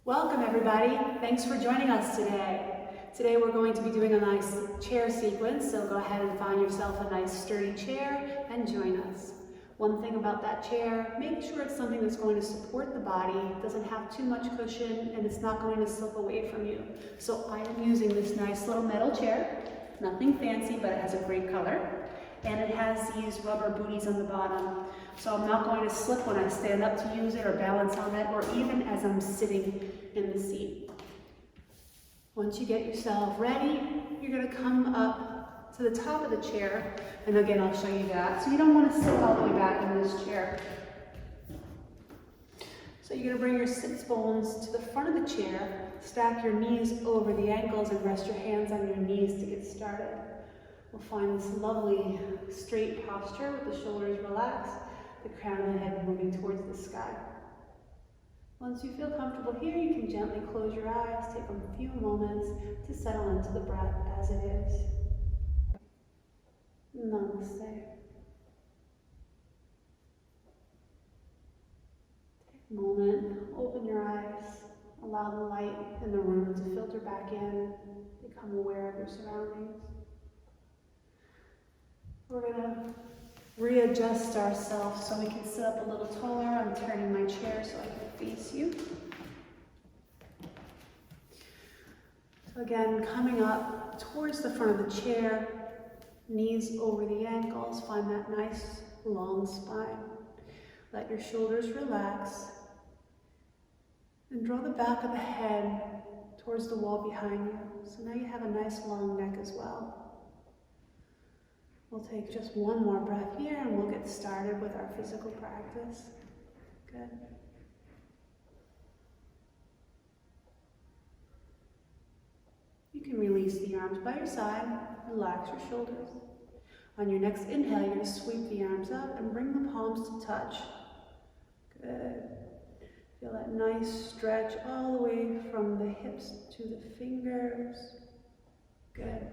Welcome everybody. Thanks for joining us today. Today we're going to be doing a nice chair sequence, so go ahead and find yourself a nice sturdy chair and join us. One thing about that chair, make sure it's something that's going to support the body, doesn't have too much cushion, and it's not going to slip away from you. So I am using this nice little metal chair, nothing fancy, but it has a great color. And it has these rubber booties on the bottom. So I'm not going to slip when I stand up to use it or balance on it, or even as I'm sitting in the seat. Once you get yourself ready, you're gonna come up to the top of the chair, and again, I'll show you that. So you don't wanna sit all the way back in this chair. So you're gonna bring your sits bones to the front of the chair, stack your knees over the ankles, and rest your hands on your knees to get started. We'll find this lovely straight posture with the shoulders relaxed, the crown of the head moving towards the sky. Once you feel comfortable here, you can gently close your eyes, take a few moments to settle into the breath as it is. Namaste. Take a moment, open your eyes, allow the light in the room to filter back in, become aware of your surroundings. We're going to readjust ourselves so we can sit up a little taller. I'm turning my chair so I can face you. So again, coming up towards the front of the chair, knees over the ankles, find that nice long spine. Let your shoulders relax and draw the back of the head towards the wall behind you. So now you have a nice long neck as well. We'll take just one more breath here and we'll get started with our physical practice. Good. You can release the arms by your side, relax your shoulders. On your next inhale, you're going to sweep the arms up and bring the palms to touch. Good. Feel that nice stretch all the way from the hips to the fingers. Good.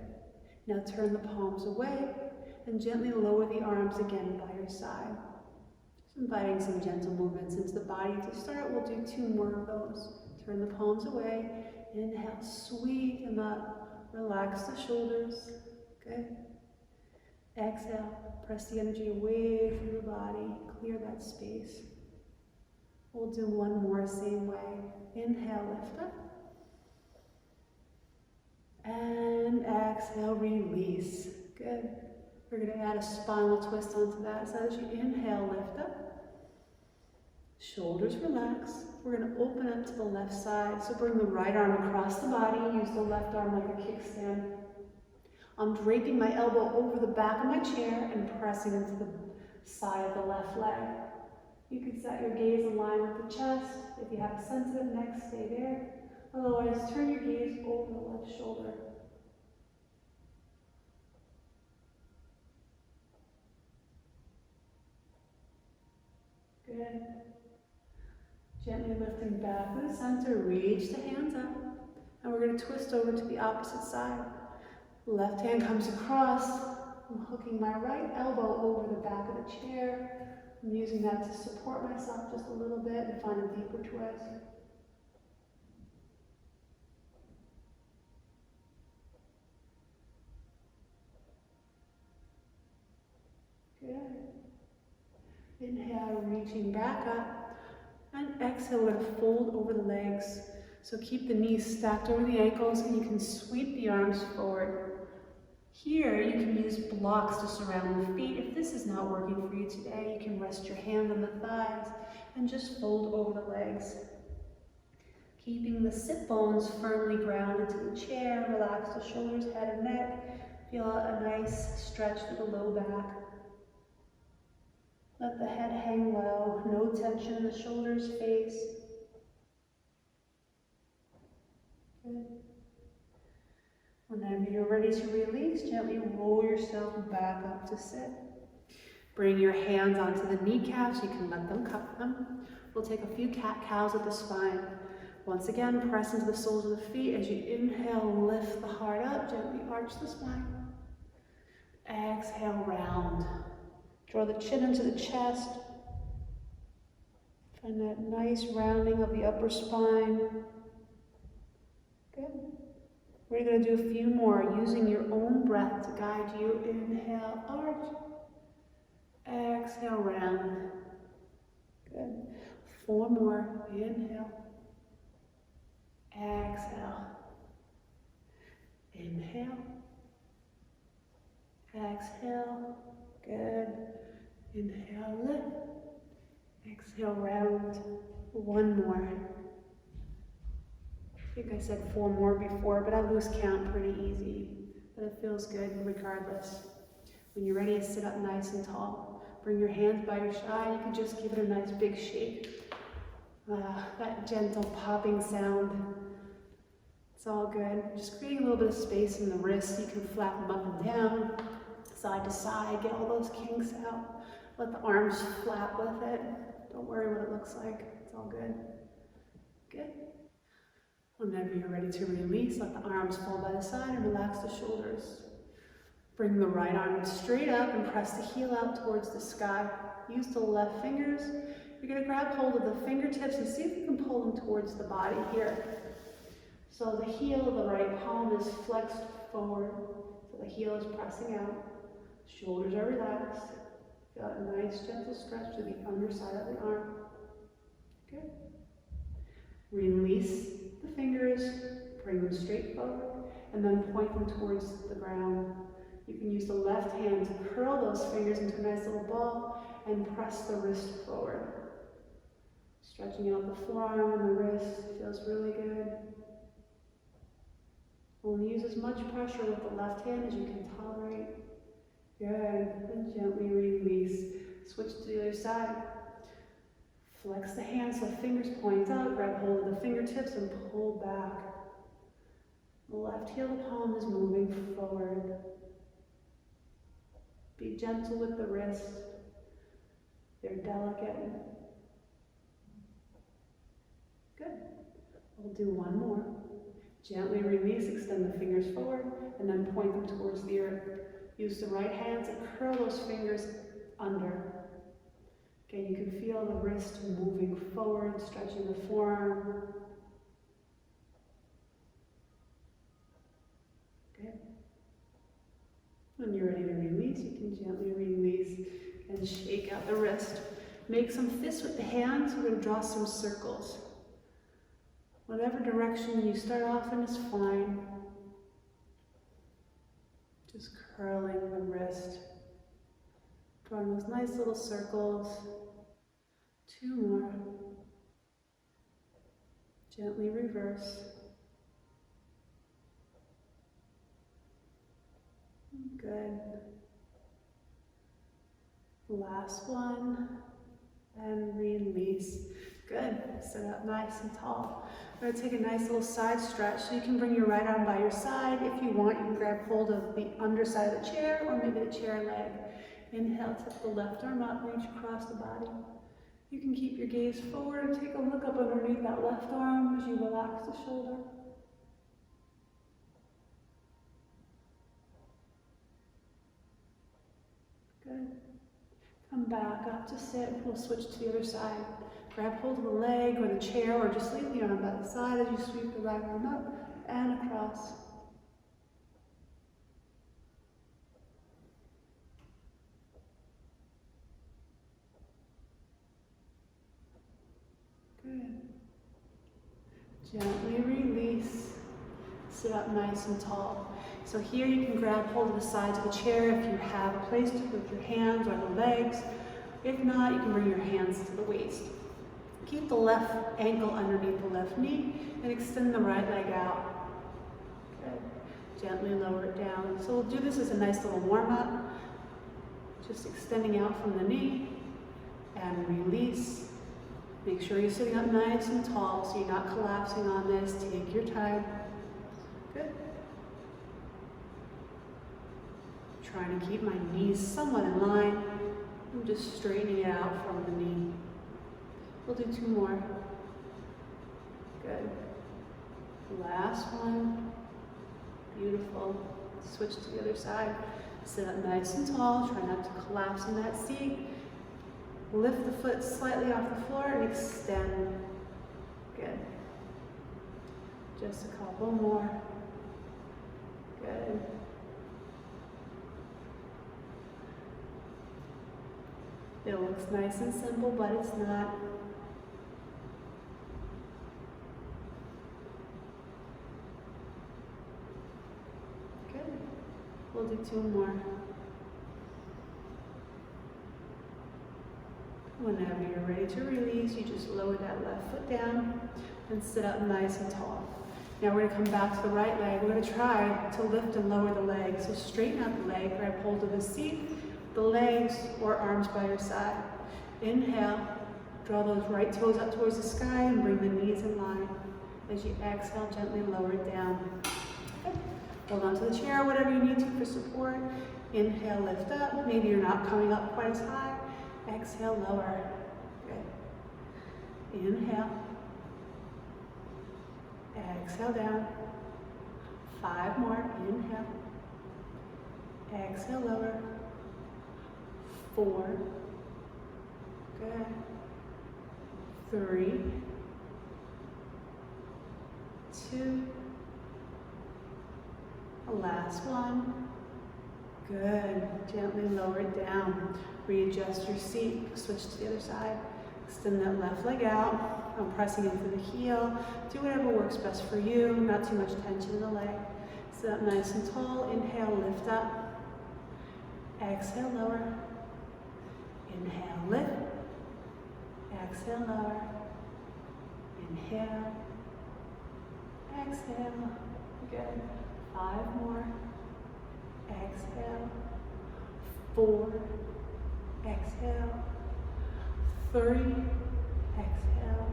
Now turn the palms away and gently lower the arms again by your side. Just inviting some gentle movements into the body. To start, we'll do 2 more of those. Turn the palms away, inhale, sweep them up, relax the shoulders. Good. Exhale, press the energy away from your body, clear that space. We'll do one more same way. Inhale, lift up. And exhale, release. Good. We're going to add a spinal twist onto that. So as you inhale, lift up. Shoulders relax. We're going to open up to the left side. So bring the right arm across the body. Use the left arm like a kickstand. I'm draping my elbow over the back of my chair and pressing into the side of the left leg. You can set your gaze in line with the chest. If you have a sensitive neck, stay there. Otherwise, turn your gaze over the left shoulder. Good. Gently lifting back to the center, reach the hands up. And we're going to twist over to the opposite side. Left hand comes across. I'm hooking my right elbow over the back of the chair. I'm using that to support myself just a little bit and find a deeper twist. Good. Inhale, reaching back up, and exhale, we're going to fold over the legs. So keep the knees stacked over the ankles, and you can sweep the arms forward. Here, you can use blocks to surround the feet. If this is not working for you today, you can rest your hand on the thighs and just fold over the legs. Keeping the sit bones firmly grounded to the chair, relax the shoulders, head, and neck. Feel a nice stretch to the low back. Let the head hang low, no tension in the shoulders, face. Good. Whenever you're ready to release, gently roll yourself back up to sit. Bring your hands onto the kneecaps, you can let them cup them. We'll take a few cat-cows at the spine. Once again, press into the soles of the feet. As you inhale, lift the heart up, gently arch the spine. Exhale, round. Draw the chin into the chest. Find that nice rounding of the upper spine. We're going to do a few more using your own breath to guide you. Inhale, arch. Exhale, round. Good. 4 more. Inhale. Exhale. Inhale. Exhale. Good. Inhale, lift. Exhale, round. 1 more. I think I said 4 more before, but I lose count pretty easy. But it feels good regardless. When you're ready to sit up nice and tall, bring your hands by your side. You can just give it a nice big shake. That gentle popping sound. It's all good. Just creating a little bit of space in the wrists. You can flap them up and down, side to side. Get all those kinks out. Let the arms flap with it. Don't worry what it looks like. It's all good. Good. Whenever you're ready to release, let the arms fall by the side and relax the shoulders. Bring the right arm straight up and press the heel out towards the sky. Use the left fingers. You're going to grab hold of the fingertips and see if you can pull them towards the body here. So the heel of the right palm is flexed forward. So the heel is pressing out. Shoulders are relaxed. Got a nice gentle stretch to the underside of the arm. Good. Release the fingers, bring them straight forward, and then point them towards the ground. You can use the left hand to curl those fingers into a nice little ball and press the wrist forward. Stretching out the forearm and the wrist feels really good. Only use as much pressure with the left hand as you can tolerate. Good. And gently release. Switch to the other side. Flex the hands so the fingers point out. Grab hold of the fingertips and pull back. The left heel of the palm is moving forward. Be gentle with the wrist. They're delicate. Good. We'll do 1 more. Gently release, extend the fingers forward, and then point them towards the earth. Use the right hand to curl those fingers under. Okay, you can feel the wrist moving forward, stretching the forearm. Good. When you're ready to release, you can gently release and shake out the wrist. Make some fists with the hands. We're going to draw some circles. Whatever direction you start off in is fine. Just curling the wrist. Drawing those nice little circles. 2 more. Gently reverse. Good. Last one. And release. Good. Sit up nice and tall. We're going to take a nice little side stretch. So you can bring your right arm by your side. If you want, you can grab hold of the underside of the chair or maybe the chair leg. Inhale, tip the left arm up, reach across the body. You can keep your gaze forward and take a look up underneath that left arm as you relax the shoulder. Good. Come back up to sit. We'll switch to the other side. Grab hold of the leg or the chair or just leave the arm by the side as you sweep the right arm up and across. Good. Gently release. Sit up nice and tall. So here you can grab hold of the sides of the chair if you have a place to put your hands or the legs. If not, you can bring your hands to the waist. Keep the left ankle underneath the left knee and extend the right leg out. Good. Gently lower it down. So we'll do this as a nice little warm-up. Just extending out from the knee and release. Make sure you're sitting up nice and tall so you're not collapsing on this. Take your time. Good. Trying to keep my knees somewhat in line. I'm just straightening it out from the knee. We'll do 2 more. Good. Last one. Beautiful. Switch to the other side. Sit up nice and tall. Try not to collapse in that seat. Lift the foot slightly off the floor and extend. Good. Just a couple more. Good. It looks nice and simple, but it's not. Good. We'll do 2 more. Whenever you're ready to release, you just lower that left foot down and sit up nice and tall. Now we're going to come back to the right leg. We're going to try to lift and lower the leg. So straighten out the leg, grab hold of the seat, the legs or arms by your side. Inhale, draw those right toes up towards the sky and bring the knees in line. As you exhale, gently lower it down. Good. Hold on to the chair, whatever you need to for support. Inhale, lift up. Maybe you're not coming up quite as high. Exhale, lower. Good. Inhale. Exhale down. 5 more. Inhale. Exhale, lower. 4. Good. 3. 2. Last one. Good. Gently lower it down. Readjust your seat. Switch to the other side. Extend that left leg out. I'm pressing into the heel. Do whatever works best for you. Not too much tension in the leg. Sit up nice and tall. Inhale, lift up. Exhale, lower. Inhale, lift. Exhale, lower. Inhale. Exhale. Good. 5 more. Exhale. 4. Exhale. 3. Exhale.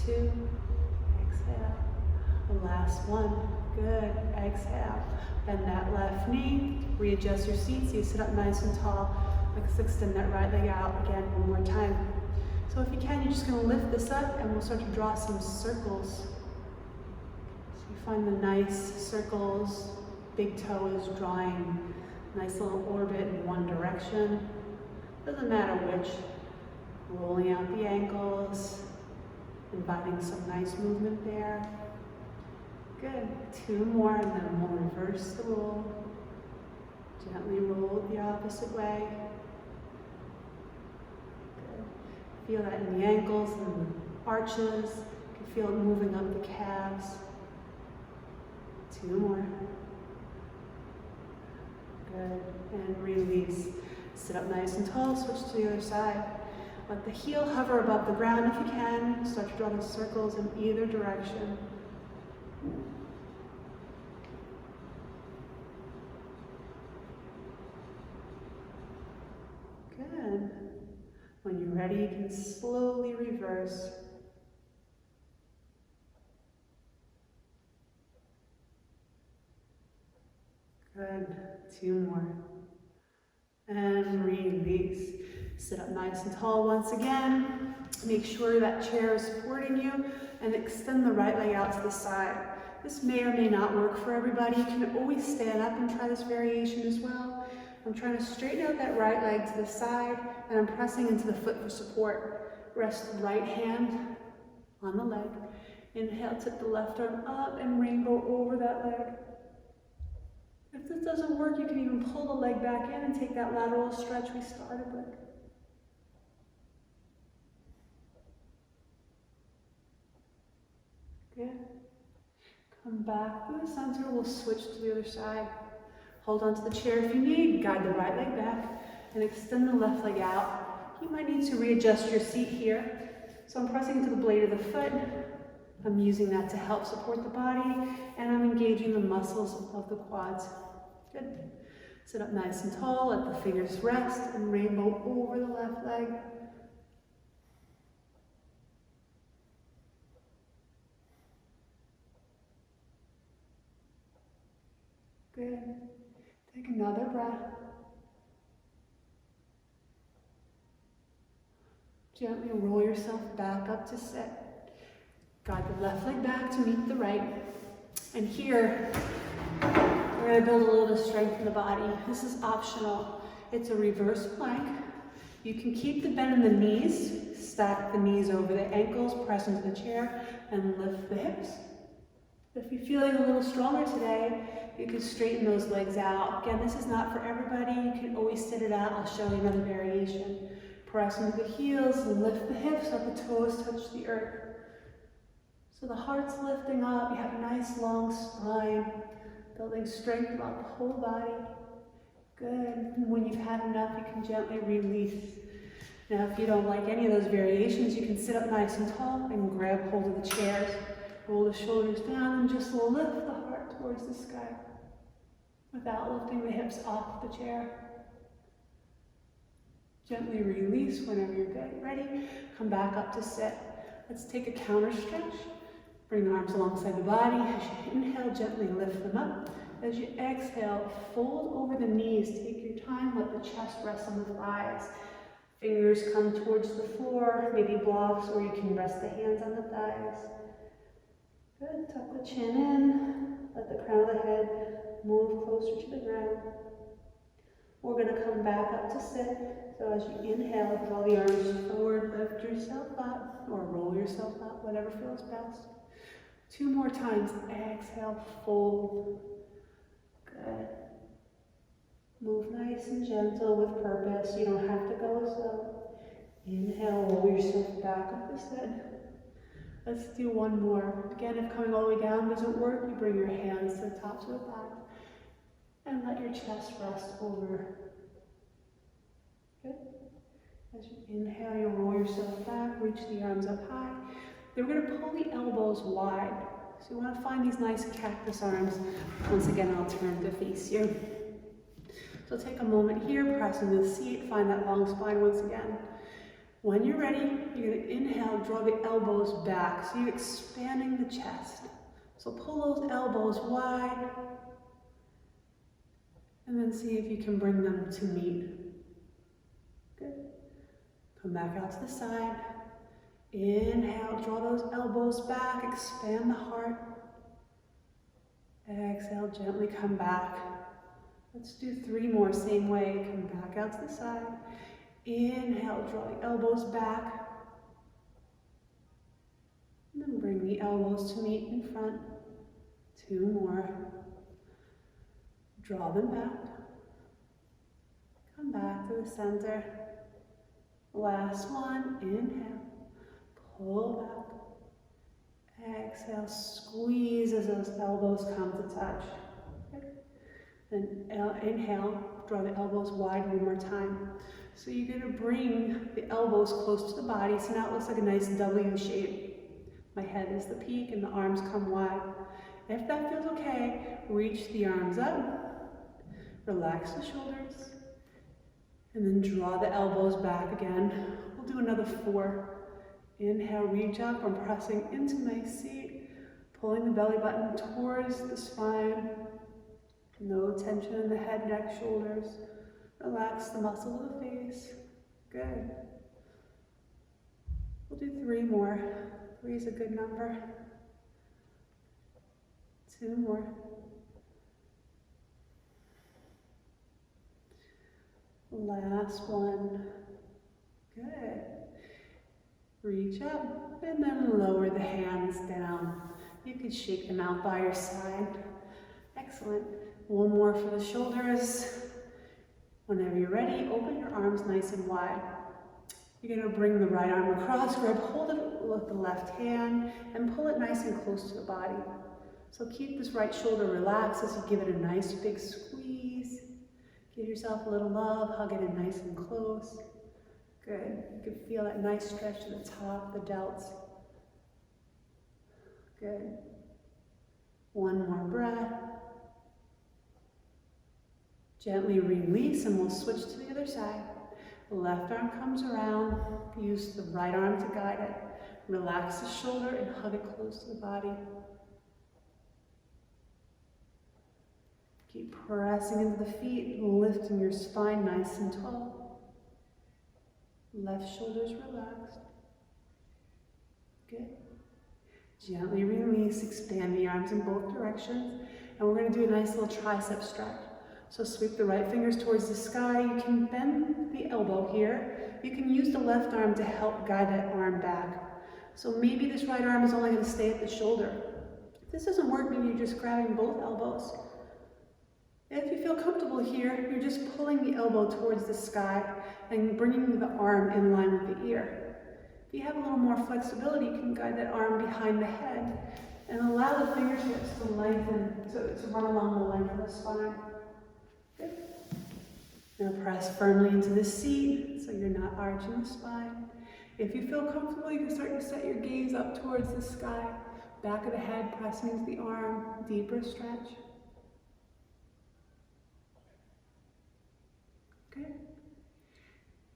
2. Exhale. The last one. Good. Exhale. Bend that left knee. Readjust your seat so you sit up nice and tall. Let's extend that right leg out again one more time. So if you can, you're just going to lift this up and we'll start to draw some circles. So you find the nice circles. Big toe is drawing a nice little orbit in one direction. Doesn't matter which. Rolling out the ankles, inviting some nice movement there. Good. 2 more and then we'll reverse the roll. Gently roll the opposite way. Good. Feel that in the ankles and the arches. You can feel it moving up the calves. 2 more. Good. And release. Sit up nice and tall. Switch to the other side. Let the heel hover above the ground if you can. Start to draw the circles in either direction. Good. When you're ready, you can slowly reverse. Good. 2 more. And release. Sit up nice and tall once again. Make sure that chair is supporting you and extend the right leg out to the side. This may or may not work for everybody. You can always stand up and try this variation as well. I'm trying to straighten out that right leg to the side and I'm pressing into the foot for support. Rest the right hand on the leg. Inhale, tip the left arm up and rainbow over that leg. If this doesn't work, you can even pull the leg back in and take that lateral stretch we started with. Good. Come back to the center. We'll switch to the other side. Hold on to the chair if you need. Guide the right leg back and extend the left leg out. You might need to readjust your seat here. So I'm pressing into the blade of the foot. I'm using that to help support the body and I'm engaging the muscles of the quads. Good. Sit up nice and tall. Let the fingers rest and rainbow over the left leg. Good. Take another breath. Gently roll yourself back up to sit. Guide the left leg back to meet the right. And here, we're going to build a little bit of strength in the body. This is optional. It's a reverse plank. You can keep the bend in the knees, stack the knees over the ankles, press into the chair, and lift the hips. If you're feeling a little stronger today, you can straighten those legs out. Again, this is not for everybody. You can always sit it out. I'll show you another variation. Press into the heels, lift the hips so the toes touch the earth. So the heart's lifting up, you have a nice long spine, building strength throughout the whole body. Good. And when you've had enough, you can gently release. Now, if you don't like any of those variations, you can sit up nice and tall and grab hold of the chairs. Roll the shoulders down and just lift the heart towards the sky without lifting the hips off the chair. Gently release whenever you're good. Ready? Come back up to sit. Let's take a counter stretch. Bring the arms alongside the body. As you inhale, gently lift them up. As you exhale, fold over the knees. Take your time, let the chest rest on the thighs. Fingers come towards the floor, maybe blocks, or you can rest the hands on the thighs. Good, tuck the chin in, let the crown of the head move closer to the ground. We're going to come back up to sit. So as you inhale, draw the arms forward, lift yourself up, or roll yourself up, whatever feels best. 2 more times, exhale, fold. Good. Move nice and gentle with purpose. You don't have to go slow. Inhale, roll yourself back up to sit. Let's do 1 more. Again, if coming all the way down doesn't work, you bring your hands to the tops of the back and let your chest rest over. Good. As you inhale, you roll yourself back, reach the arms up high. Then we're going to pull the elbows wide. So you want to find these nice cactus arms. Once again, I'll turn to face you. So take a moment here, press into the seat, find that long spine once again. When you're ready, you're going to inhale, draw the elbows back. So you're expanding the chest. So pull those elbows wide. And then see if you can bring them to meet. Good. Come back out to the side. Inhale, draw those elbows back, expand the heart. Exhale, gently come back. Let's do 3 more, same way. Come back out to the side. Inhale, draw the elbows back. And then bring the elbows to meet in front. 2 more. Draw them back. Come back to the center. Last one, inhale. Pull back. Exhale, squeeze as those elbows come to touch. Okay. Then inhale, draw the elbows wide 1 more time. So you're going to bring the elbows close to the body. So now it looks like a nice W shape. My head is the peak and the arms come wide. If that feels okay, reach the arms up. Relax the shoulders. And then draw the elbows back again. We'll do another 4. Inhale, reach up. I'm pressing into my seat, pulling the belly button towards the spine. No tension in the head, neck, shoulders. Relax the muscles of the face. Good. We'll do 3 more. 3 is a good number. 2 more. Last one. Good. Reach up and then lower the hands down. You can shake them out by your side. Excellent. 1 more for the shoulders. Whenever you're ready, open your arms nice and wide. You're going to bring the right arm across, grab hold of it with the left hand, and pull it nice and close to the body. So keep this right shoulder relaxed as you give it a nice big squeeze. Give yourself a little love, hug it in nice and close. Good. You can feel that nice stretch to the top, the delts. Good. 1 more breath. Gently release and we'll switch to the other side. The left arm comes around. Use the right arm to guide it. Relax the shoulder and hug it close to the body. Keep pressing into the feet, lifting your spine nice and tall. Left shoulder's relaxed. Good. Gently release, expand the arms in both directions. And we're going to do a nice little tricep strap. So sweep the right fingers towards the sky. You can bend the elbow here. You can use the left arm to help guide that arm back. So maybe this right arm is only going to stay at the shoulder. If this doesn't work, maybe you're just grabbing both elbows. If you feel comfortable here, you're just pulling the elbow towards the sky and bringing the arm in line with the ear. If you have a little more flexibility, you can guide that arm behind the head and allow the fingertips to lengthen, to run along the length of the spine. Good. Now press firmly into the seat so you're not arching the spine. If you feel comfortable, you can start to set your gaze up towards the sky. Back of the head pressing into the arm, deeper stretch. Good.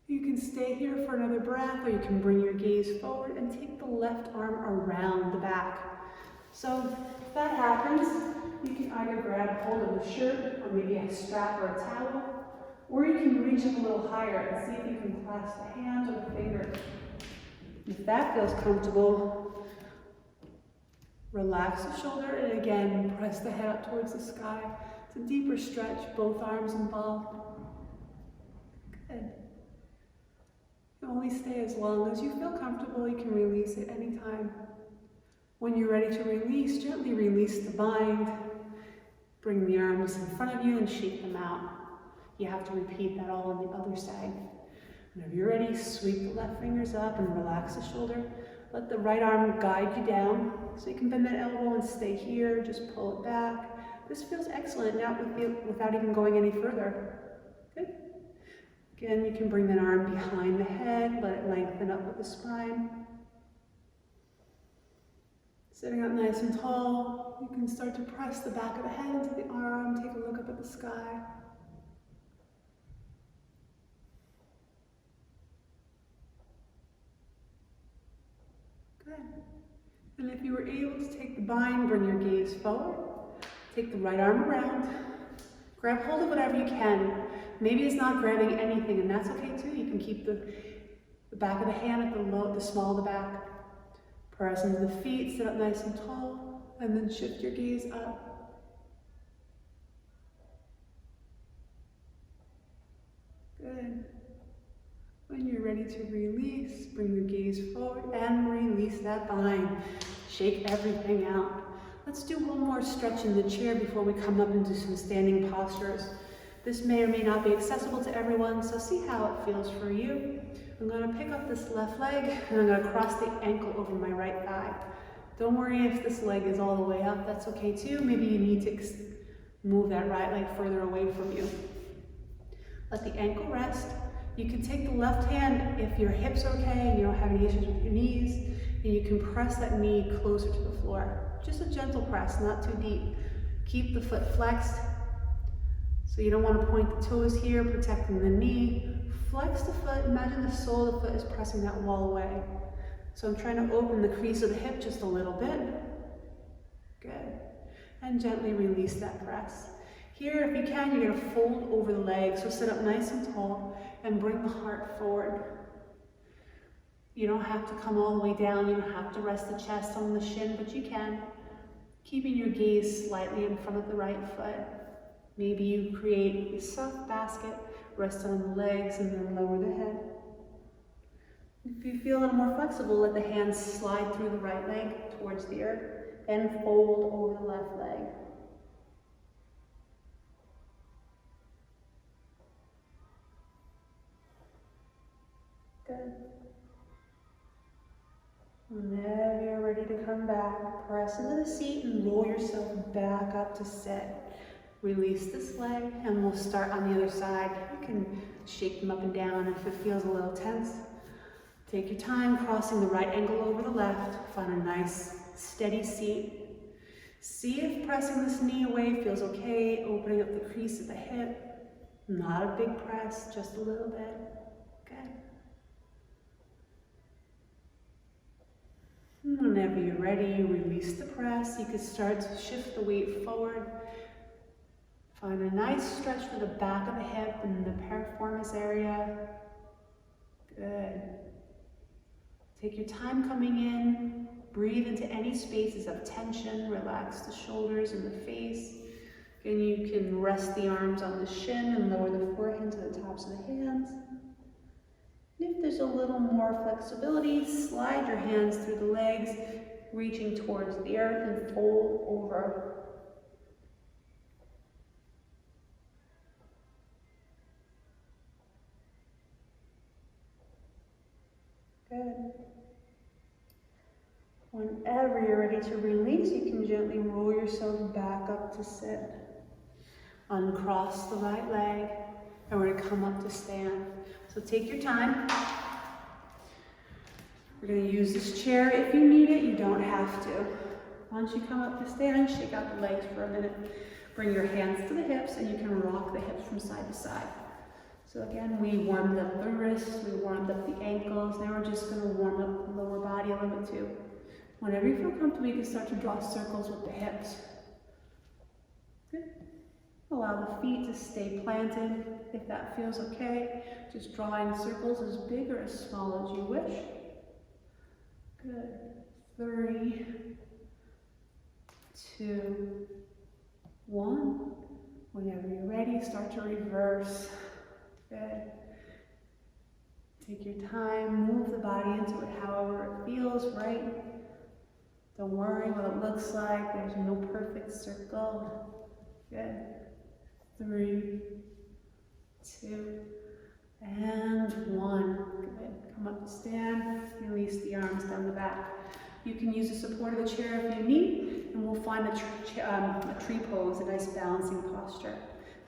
You can stay here for another breath, or you can bring your gaze forward and take the left arm around the back. So if that happens, you can either grab hold of a shirt or maybe a strap or a towel, or you can reach up a little higher and see if you can clasp the hands or the fingers. If that feels comfortable, relax the shoulder and again press the head up towards the sky. It's a deeper stretch, both arms involved. Good. You only stay as long as you feel comfortable. You can release at any time. When you're ready to release, gently release the bind. Bring the arms in front of you and shake them out. You have to repeat that all on the other side. Whenever you're ready, sweep the left fingers up and relax the shoulder. Let the right arm guide you down. So you can bend that elbow and stay here. Just pull it back. This feels excellent now without even going any further. Good. Again, you can bring that arm behind the head. Let it lengthen up with the spine. Sitting up nice and tall, you can start to press the back of the head into the arm. Take a look up at the sky. Good. And if you were able to take the bind, bring your gaze forward. Take the right arm around. Grab hold of whatever you can. Maybe it's not grabbing anything, and that's okay too. You can keep the back of the hand at the small of the back. Press into the feet, sit up nice and tall, and then shift your gaze up. Good. When you're ready to release, bring your gaze forward and release that bind. Shake everything out. Let's do one more stretch in the chair before we come up into some standing postures. This may or may not be accessible to everyone, so see how it feels for you. I'm going to pick up this left leg and I'm going to cross the ankle over my right thigh. Don't worry if this leg is all the way up, that's okay too. Maybe you need to move that right leg further away from you. Let the ankle rest. You can take the left hand if your hips are okay and you don't have any issues with your knees, and you can press that knee closer to the floor. Just a gentle press, not too deep. Keep the foot flexed. So you don't want to point the toes here, protecting the knee. Flex the foot, imagine the sole of the foot is pressing that wall away. So I'm trying to open the crease of the hip just a little bit. Good. And gently release that press. Here, if you can, you're going to fold over the legs. So sit up nice and tall and bring the heart forward. You don't have to come all the way down. You don't have to rest the chest on the shin, but you can. Keeping your gaze slightly in front of the right foot. Maybe you create a soft basket, rest on the legs, and then lower the head. If you feel a little more flexible, let the hands slide through the right leg towards the earth and fold over the left leg. Good. Whenever you're ready to come back, press into the seat and roll yourself back up to sit. Release this leg and we'll start on the other side. You can shake them up and down if it feels a little tense. Take your time crossing the right ankle over the left. Find a nice steady seat. See if pressing this knee away feels okay, opening up the crease of the hip. Not a big press, just a little bit. Good. Whenever you're ready, you release the press. You can start to shift the weight forward. Find a nice stretch for the back of the hip and the piriformis area. Good. Take your time coming in. Breathe into any spaces of tension. Relax the shoulders and the face. And you can rest the arms on the shin and lower the forehead to the tops of the hands. If there's a little more flexibility, slide your hands through the legs. reaching towards the earth and fold over. Good. Whenever you're ready to release, you can gently roll yourself back up to sit. Uncross the right leg, and we're going to come up to stand. So take your time. We're going to use this chair if you need it. You don't have to. Once you come up to stand, shake out the legs for a minute. Bring your hands to the hips, and you can rock the hips from side to side. So again, we warmed up the wrists, we warmed up the ankles. Now we're just going to warm up the lower body a little bit too. Whenever you feel comfortable, you can start to draw circles with the hips. Good. Allow the feet to stay planted if that feels okay. Just drawing circles as big or as small as you wish. Good. 3, 2, 1. Whenever you're ready, start to reverse. Good. Take your time, move the body into it however it feels right. Don't worry what it looks like. There's no perfect circle. Good. 3, 2, and 1. Good. Come up to stand. Release the arms down the back. You can use the support of the chair if you need, and we'll find a tree pose, a nice balancing posture.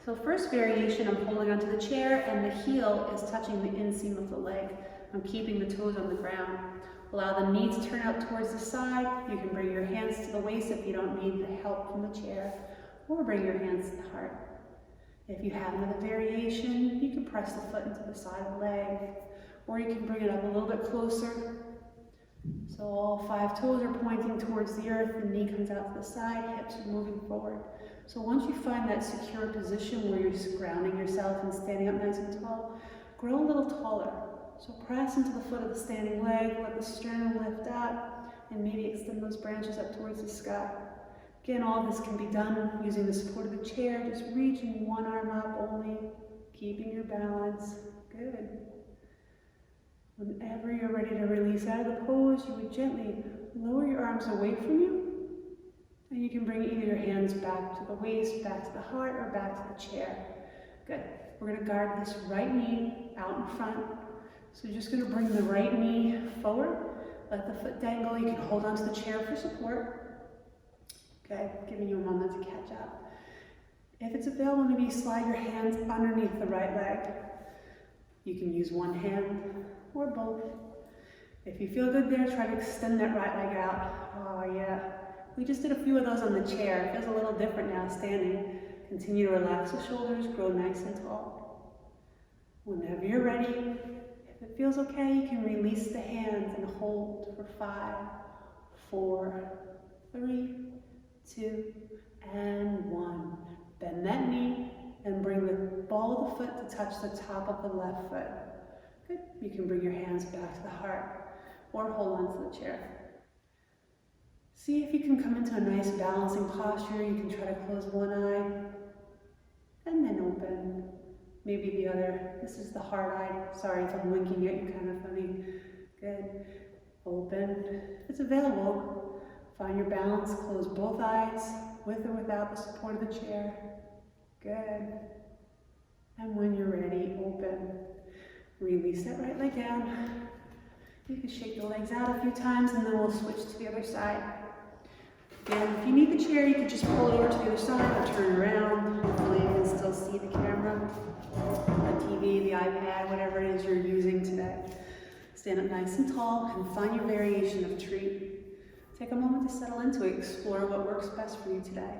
So first variation, I'm holding onto the chair and the heel is touching the inseam of the leg. I'm keeping the toes on the ground. Allow the knee to turn out towards the side. You can bring your hands to the waist if you don't need the help from the chair, or bring your hands to the heart. If you have another variation, you can press the foot into the side of the leg, or you can bring it up a little bit closer. So all 5 toes are pointing towards the earth, the knee comes out to the side, hips are moving forward. So once you find that secure position where you're grounding yourself and standing up nice and tall, grow a little taller. So press into the foot of the standing leg, let the sternum lift up, and maybe extend those branches up towards the sky. Again, all this can be done using the support of the chair, just reaching one arm up only, keeping your balance. Good. Whenever you're ready to release out of the pose, you would gently lower your arms away from you, and you can bring either your hands back to the waist, back to the heart, or back to the chair. Good. We're going to guard this right knee out in front. So you're just going to bring the right knee forward, let the foot dangle. You can hold onto the chair for support. Okay, giving you a moment to catch up. If it's available, maybe slide your hands underneath the right leg. You can use one hand or both. If you feel good there, try to extend that right leg out. Oh yeah. We just did a few of those on the chair. It feels a little different now standing. Continue to relax the shoulders, grow nice and tall. Whenever you're ready, if it feels okay, you can release the hands and hold for 5, 4, 3, 2, and 1. Bend that knee and bring the ball of the foot to touch the top of the left foot. Good. You can bring your hands back to the heart or hold on to the chair. See if you can come into a nice balancing posture. You can try to close one eye and then open. Maybe the other. This is the hard eye. Sorry if I'm winking at you, kind of funny. Good. Open. If it's available, find your balance. Close both eyes with or without the support of the chair. Good. And when you're ready, open. Release that right leg down. You can shake the legs out a few times and then we'll switch to the other side. And if you need the chair, you can just pull it over to the other side or turn around. Hopefully you can still see the camera, the TV, the iPad, whatever it is you're using today. Stand up nice and tall and find your variation of tree. Take a moment to settle into it, explore what works best for you today.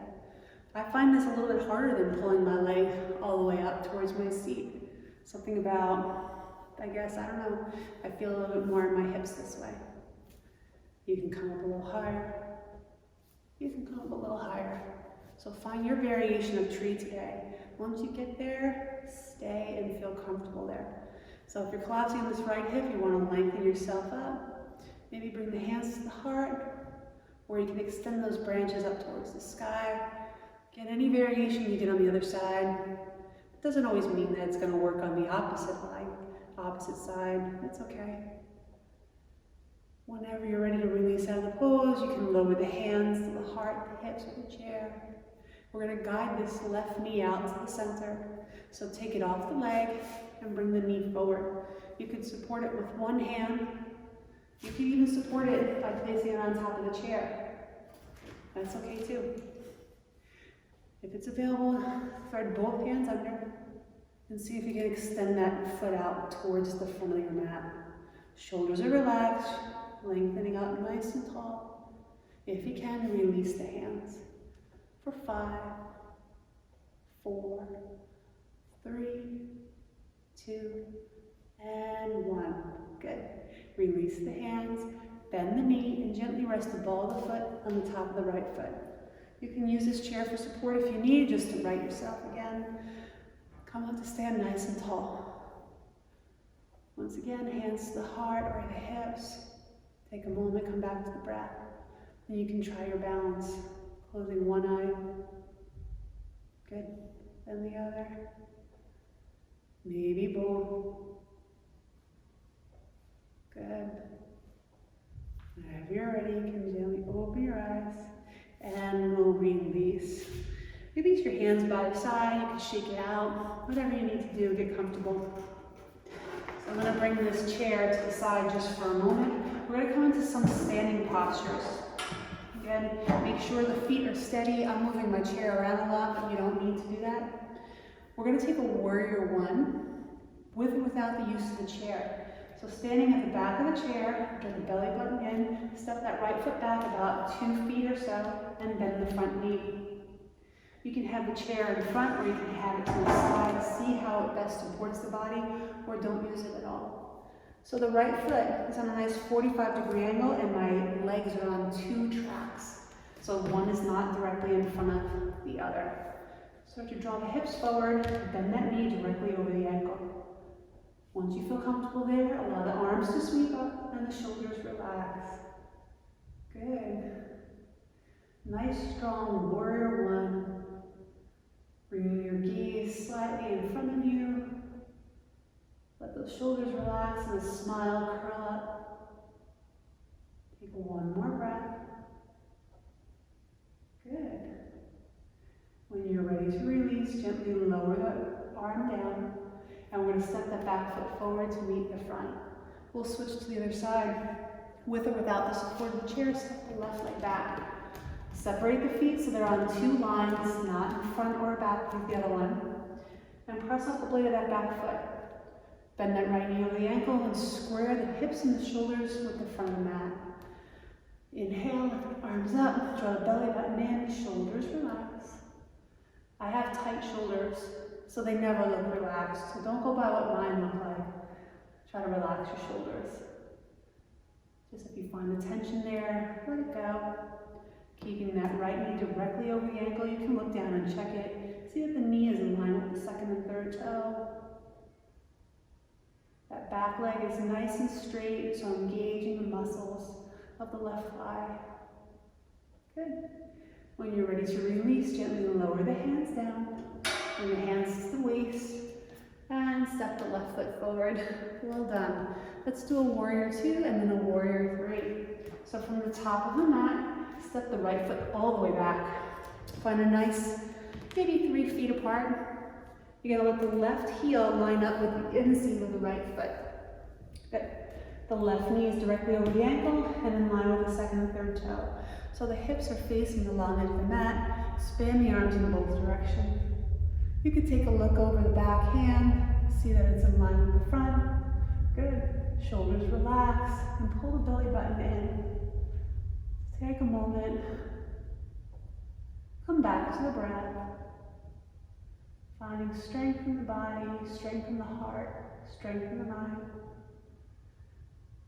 I find this a little bit harder than pulling my leg all the way up towards my seat. Something about, I guess, I don't know, I feel a little bit more in my hips this way. You can come up a little higher. You can come up a little higher. So find your variation of tree today. Once you get there, stay and feel comfortable there. So if you're collapsing on this right hip, you want to lengthen yourself up. Maybe bring the hands to the heart, or you can extend those branches up towards the sky. Get any variation you did on the other side. It doesn't always mean that it's going to work on the opposite side. It's okay. Whenever you're ready to release out of the pose, you can lower the hands to the heart, the hips of the chair. We're going to guide this left knee out to the center. So take it off the leg and bring the knee forward. You can support it with one hand. You can even support it by placing it on top of the chair. That's okay too. If it's available, thread both hands under and see if you can extend that foot out towards the front of your mat. Shoulders are relaxed, lengthening up nice and tall. If you can, release the hands. For 5, 4, 3, 2, and 1. Good. Release the hands, bend the knee, and gently rest the ball of the foot on the top of the right foot. You can use this chair for support if you need, just to right yourself again. Come up to stand nice and tall. Once again, hands to the heart or the hips. Take a moment, come back to the breath. Then you can try your balance, closing one eye. Good. Then the other. Maybe both. Good. Whenever you're ready, you can gently open your eyes and we'll release. Release your hands by your side, you can shake it out, whatever you need to do, get comfortable. So I'm going to bring this chair to the side just for a moment. We're going to come into some standing postures. Again, make sure the feet are steady. I'm moving my chair around a lot, but you don't need to do that. We're going to take a warrior one, with or without the use of the chair. So standing at the back of the chair, get the belly button in, step that right foot back about 2 feet or so, and bend the front knee. You can have the chair in front or you can have it to the side. See how it best supports the body, or don't use it at all. So the right foot is on a nice 45-degree angle and my legs are on 2 tracks. So one is not directly in front of the other. Start to draw the hips forward, bend that knee directly over the ankle. Once you feel comfortable there, allow the arms to sweep up and the shoulders relax. Good. Nice, strong warrior one. Bringing your gaze slightly in front of you. Let those shoulders relax and a smile curl up. Take one more breath. Good. When you're ready to release, gently lower the arm down. And we're going to step that back foot forward to meet the front. We'll switch to the other side. With or without the support of the chair, step the left leg back. Separate the feet so they're on 2 lines, not in front or back like the other one. And press off the blade of that back foot. Bend that right knee over the ankle and square the hips and the shoulders with the front of the mat. Inhale, lift the arms up, draw the belly button in, shoulders relax. I have tight shoulders, so they never look relaxed. So don't go by what mine look like. Try to relax your shoulders. Just if you find the tension there, let it go. Keeping that right knee directly over the ankle, you can look down and check it. See that the knee is in line with the second and third toe. That back leg is nice and straight, so engaging the muscles of the left thigh. Good. When you're ready to release, gently lower the hands down. Bring the hands to the waist and step the left foot forward. Well done. Let's do a warrior 2 and then a warrior 3. So from the top of the mat, step the right foot all the way back. Find a nice, maybe 3 feet apart. You're going to let the left heel line up with the inseam of the right foot. Good. The left knee is directly over the ankle and in line with the second and third toe. So the hips are facing the long edge of the mat. Span the arms in both directions. You could take a look over the back hand, see that it's in line with the front. Good. Shoulders relax and pull the belly button in. Take a moment. Come back to the breath. Finding strength in the body, strength in the heart, strength in the mind.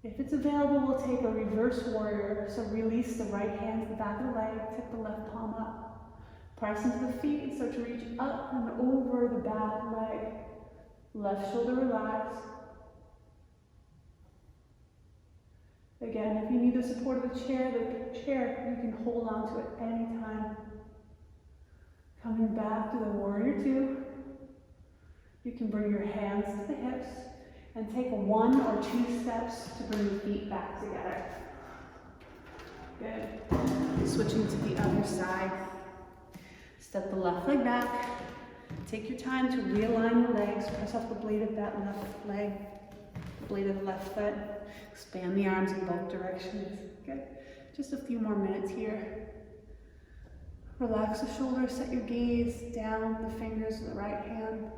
If it's available, we'll take a reverse warrior. So release the right hand to the back of the leg, tip the left palm up. Press into the feet and start to reach up and over the back leg. Left shoulder relaxed. Again, if you need the support of the chair, you can hold on to it anytime. Coming back to the warrior 2. You can bring your hands to the hips and take 1 or 2 steps to bring the feet back together. Good. Switching to the other side. Step the left leg back. Take your time to realign the legs. Press off the blade of that left leg, the blade of the left foot. Expand the arms in both directions. Good. Just a few more minutes here. Relax the shoulders, set your gaze down the fingers of the right hand.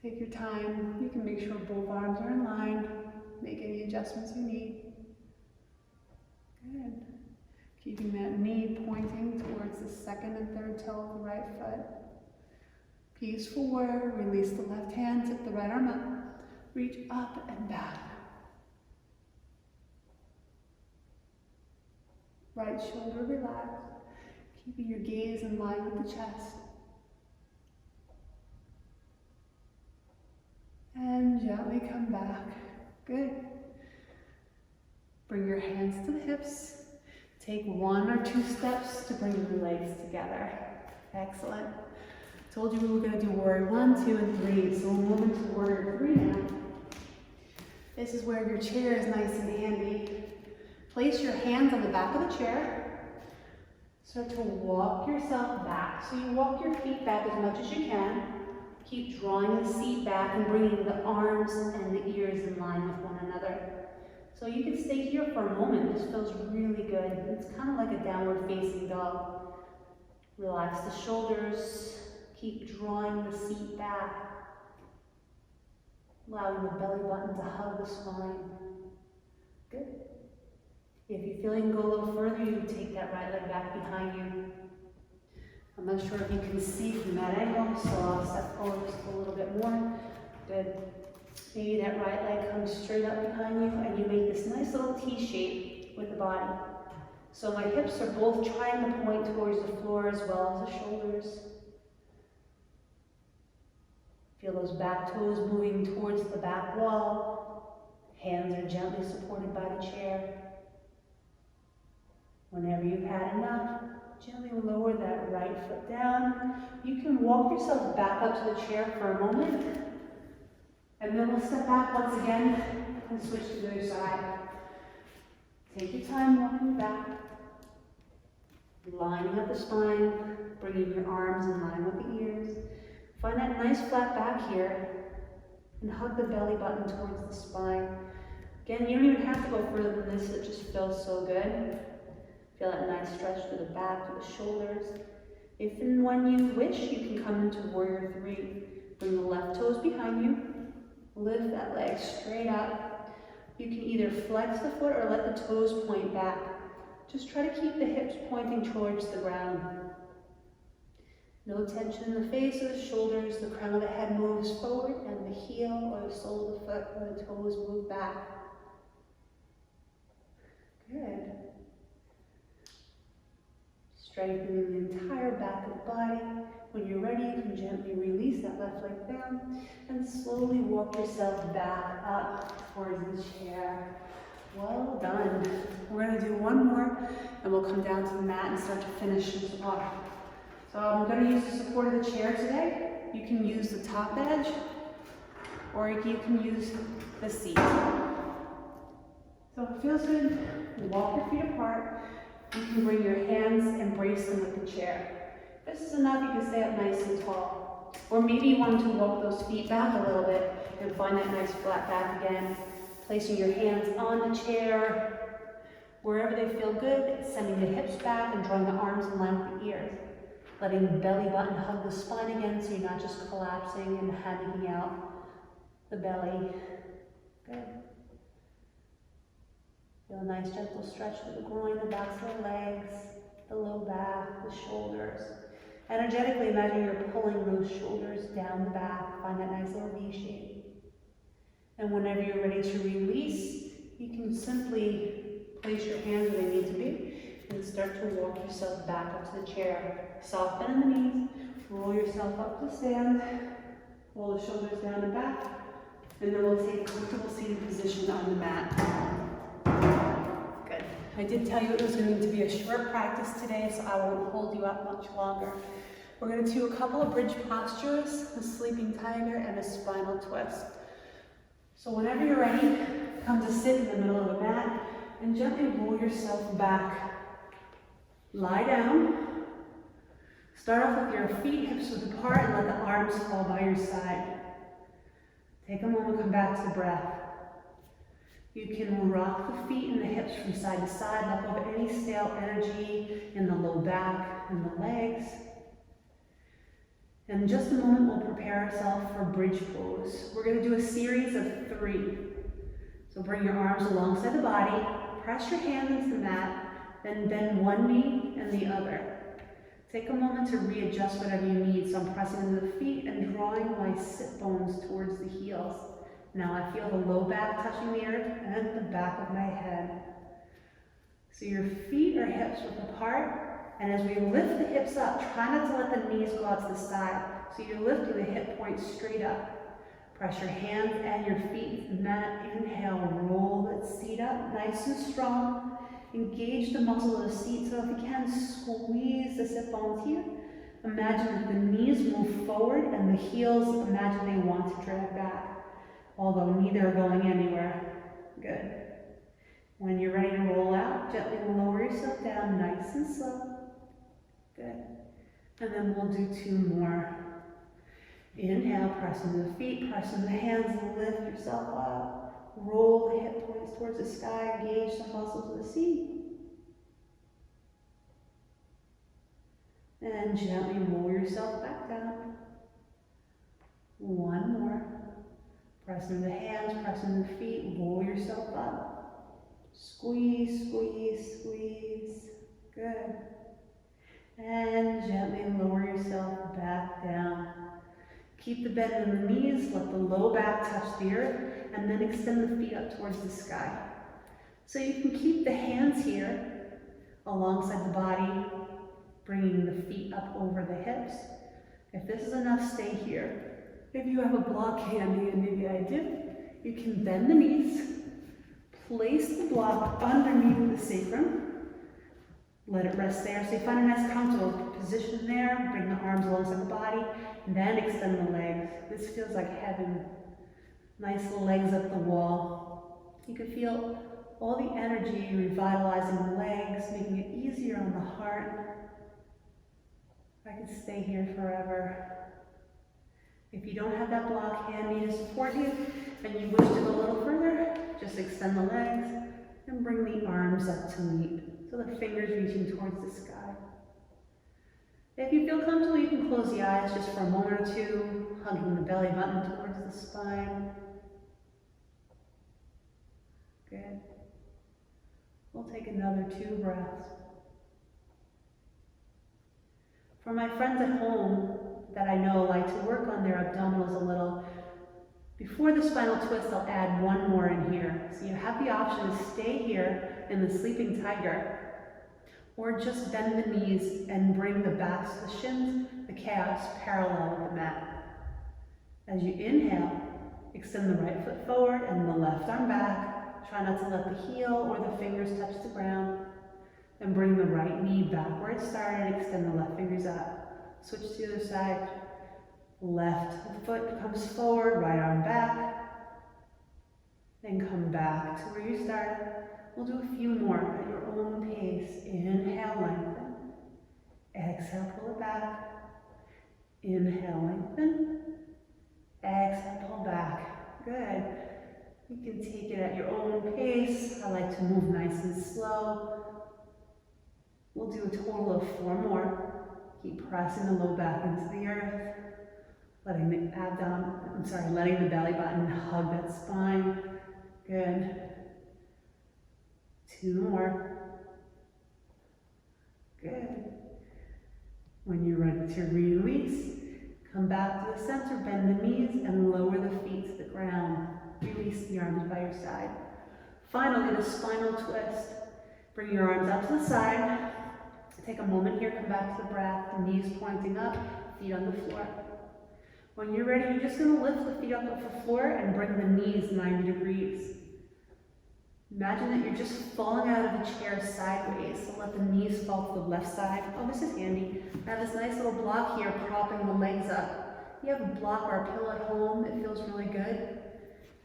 Take your time. You can make sure both arms are in line. Make any adjustments you need. Good. Keeping that knee pointing towards the second and third toe of the right foot. Peaceful warrior. Release the left hand, tip the right arm up. Reach up and back. Right shoulder relaxed. Keeping your gaze in line with the chest. And gently come back. Good. Bring your hands to the hips. Take 1 or 2 steps to bring your legs together. Excellent. Told you we were going to do warrior 1, 2, and 3. So we'll move into warrior 3 now. This is where your chair is nice and handy. Place your hands on the back of the chair. Start to walk yourself back. So you walk your feet back as much as you can. Keep drawing the seat back and bringing the arms and the ears in line with one another. So you can stay here for a moment. This feels really good. It's kind of like a downward facing dog. Relax the shoulders. Keep drawing the seat back. Allowing the belly button to hug the spine. Good. If you feel you can go a little further, you can take that right leg back behind you. I'm not sure if you can see from that angle, so I'll step forward just a little bit more. Good. Maybe that right leg comes straight up behind you, and you make this nice little T shape with the body. So my hips are both trying to point towards the floor as well as the shoulders. Feel those back toes moving towards the back wall. Hands are gently supported by the chair. Whenever you've had enough, gently lower that right foot down. You can walk yourself back up to the chair for a moment. And then we'll step back once again and switch to the other side. Take your time walking back. Lining up the spine, bringing your arms in line with the ears. Find that nice flat back here and hug the belly button towards the spine. Again, you don't even have to go further than this, it just feels so good. Feel that nice stretch through the back, through the shoulders. If and when you wish, you can come into warrior 3. Bring the left toes behind you. Lift that leg straight up. You can either flex the foot or let the toes point back. Just try to keep the hips pointing towards the ground. No tension in the face or the shoulders. The crown of the head moves forward and the heel or the sole of the foot or the toes move back. Good. Strengthening the entire back of the body. When you're ready, you can gently release that left leg down and slowly walk yourself back up towards the chair. Well done. We're going to do one more and we'll come down to the mat and start to finish this off. So I'm going to use the support of the chair today. You can use the top edge or you can use the seat. So it feels good. Walk your feet apart. You can bring your hands and brace them with the chair. If this is enough, you can stay up nice and tall. Or maybe you want to walk those feet back a little bit and find that nice flat back again. Placing your hands on the chair, wherever they feel good, sending the hips back and drawing the arms in line with the ears. Letting the belly button hug the spine again so you're not just collapsing and hanging out the belly. Good. Feel a nice gentle stretch through the groin, the backs of the legs, the low back, the shoulders. Energetically imagine you're pulling those shoulders down the back. Find that nice little V shape. And whenever you're ready to release, you can simply place your hands where they need to be and start to walk yourself back up to the chair. Soften in the knees, roll yourself up to stand, roll the shoulders down and back, and then we'll take a comfortable seated position on the mat. Good. I did tell you it was going to be a short practice today, so I won't hold you up much longer. We're going to do a couple of bridge postures, a sleeping tiger and a spinal twist. So whenever you're ready, come to sit in the middle of the mat and gently roll yourself back. Lie down. Start off with your feet hips width apart and let the arms fall by your side. Take a moment, come back to the breath. You can rock the feet and the hips from side to side, let go of any stale energy in the low back and the legs. And in just a moment, we'll prepare ourselves for bridge pose. We're going to do a series of 3. So bring your arms alongside the body, press your hands into the mat, then bend one knee and the other. Take a moment to readjust whatever you need. So I'm pressing into the feet and drawing my sit bones towards the heels. Now I feel the low back touching the earth and the back of my head. So your feet are hips width apart, and as we lift the hips up, try not to let the knees go out to the side. So you're lifting the hip points straight up. Press your hands and your feet into the mat. Inhale, roll that seat up, nice and strong. Engage the muscle of the seat, so if you can, squeeze the sit bones here. Imagine that the knees move forward and the heels, imagine they want to drag back, although neither are going anywhere. Good. When you're ready to roll out, gently lower yourself down, nice and slow. Good. And then we'll do 2 more. Inhale, press into the feet, press into the hands, lift yourself up. Roll the hip points towards the sky, engage the muscles of the seat. And gently roll yourself back down. 1 more. Press into the hands, press into the feet, roll yourself up. Squeeze, squeeze, squeeze. Good. And gently lower yourself back down. Keep the bend in the knees, let the low back touch the earth, and then extend the feet up towards the sky. So you can keep the hands here alongside the body, bringing the feet up over the hips. If this is enough, stay here. If you have a block handy, and maybe I do, you can bend the knees, place the block underneath the sacrum, let it rest there. So you find a nice comfortable position there, bring the arms alongside the body, and then extend the legs. This feels like heaven. Nice legs up the wall. You can feel all the energy revitalizing the legs, making it easier on the heart. I could stay here forever. If you don't have that block handy to support you, and you wish to go a little further, just extend the legs and bring the arms up to meet. So the fingers reaching towards the sky. If you feel comfortable, you can close the eyes just for a moment or 2, hugging the belly button towards the spine. Good. We'll take another 2 breaths. For my friends at home that I know like to work on their abdominals a little, before the spinal twist, I'll add 1 more in here. So you have the option to stay here in the sleeping tiger, or just bend the knees and bring the backs of the shins, the calves, parallel with the mat. As you inhale, extend the right foot forward and the left arm back. Try not to let the heel or the fingers touch the ground. Then bring the right knee back where it started, extend the left fingers up. Switch to the other side. Left foot comes forward, right arm back. Then come back to where you started. We'll do a few more at your own pace. Inhale, lengthen. Exhale, pull it back. Inhale, lengthen. Exhale, pull back. Good. You can take it at your own pace. I like to move nice and slow. We'll do a total of 4 more. Keep pressing the low back into the earth. Letting the belly button hug that spine. Good. 2 more. Good. When you're ready to release, come back to the center, bend the knees, and lower the feet to the ground. Release the arms by your side. Finally, the spinal twist. Bring your arms out to the side. Take a moment here, come back to the breath, knees pointing up, feet on the floor. When you're ready, you're just going to lift the feet up off the floor and bring the knees 90 degrees. Imagine that you're just falling out of a chair sideways, so let the knees fall to the left side. Oh, this is handy. I have this nice little block here propping the legs up. You have a block or a pillow at home, it feels really good.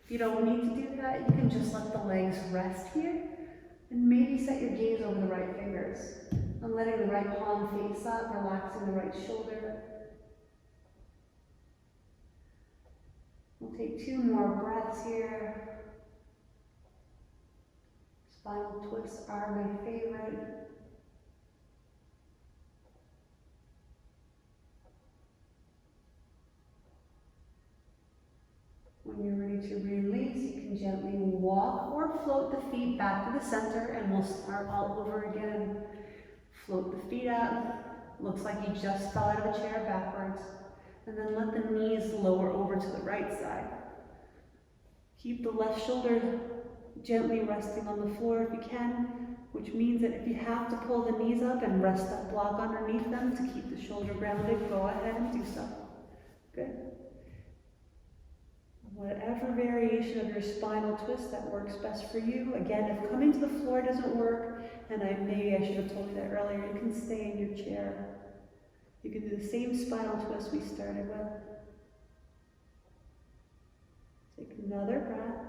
If you don't need to do that, you can just let the legs rest here. And maybe set your gaze over the right fingers. And letting the right palm face up, relaxing the right shoulder. We'll take 2 more breaths here. Spinal twists are my favorite. When you're ready to release, you can gently walk or float the feet back to the center, and we'll start all over again. Float the feet up. Looks like you just fell out of a chair backwards. And then let the knees lower over to the right side. Keep the left shoulder gently resting on the floor if you can, which means that if you have to pull the knees up and rest that block underneath them to keep the shoulder grounded, go ahead and do so. Good. Whatever variation of your spinal twist that works best for you. Again, if coming to the floor doesn't work, and maybe I should have told you that earlier, you can stay in your chair. You can do the same spinal twist we started with. Take another breath.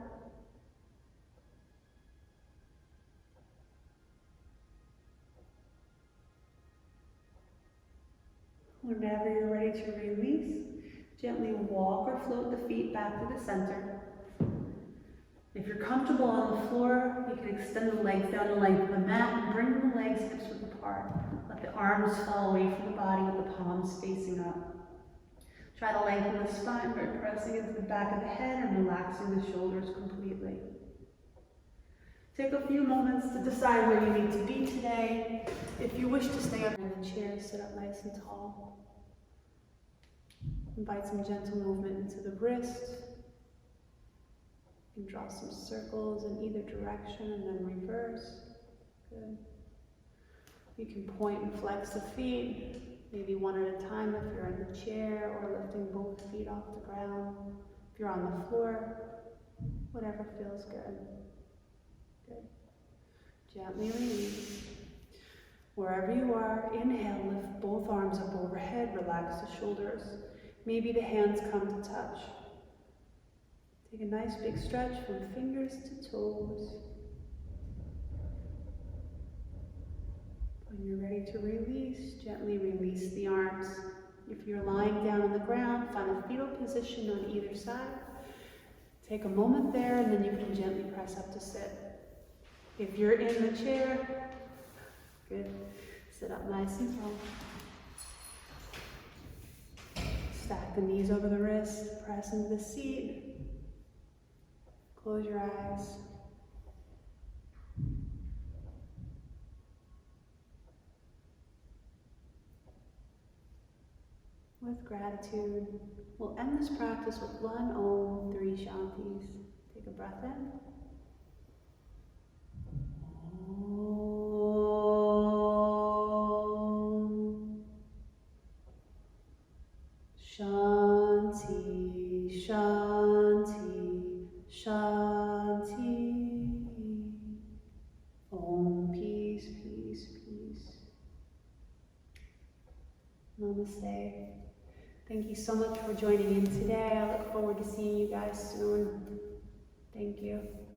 Whenever you're ready to release, gently walk or float the feet back to the center. If you're comfortable on the floor, you can extend the legs down the length of the mat and bring the legs hips width apart. Let the arms fall away from the body with the palms facing up. Try to lengthen the spine by pressing into the back of the head and relaxing the shoulders completely. Take a few moments to decide where you need to be today. If you wish to stay up in the chair, sit up nice and tall. Invite some gentle movement into the wrist. You can draw some circles in either direction and then reverse. Good. You can point and flex the feet, maybe one at a time if you're in the chair, or lifting both feet off the ground. If you're on the floor, whatever feels good. Good. Gently release. Wherever you are, inhale, lift both arms up overhead, relax the shoulders. Maybe the hands come to touch. Take a nice big stretch from fingers to toes. When you're ready to release, gently release the arms. If you're lying down on the ground, find a fetal position on either side. Take a moment there, and then you can gently press up to sit. If you're in the chair, good. Sit up nice and tall. Stack the knees over the wrists, press into the seat. Close your eyes. With gratitude, we'll end this practice with 1 Om, 3 Shantis. Take a breath in. Om. Shanti, Shanti, Shanti. Om, peace, peace, peace. Namaste. Thank you so much for joining in today. I look forward to seeing you guys soon. Thank you.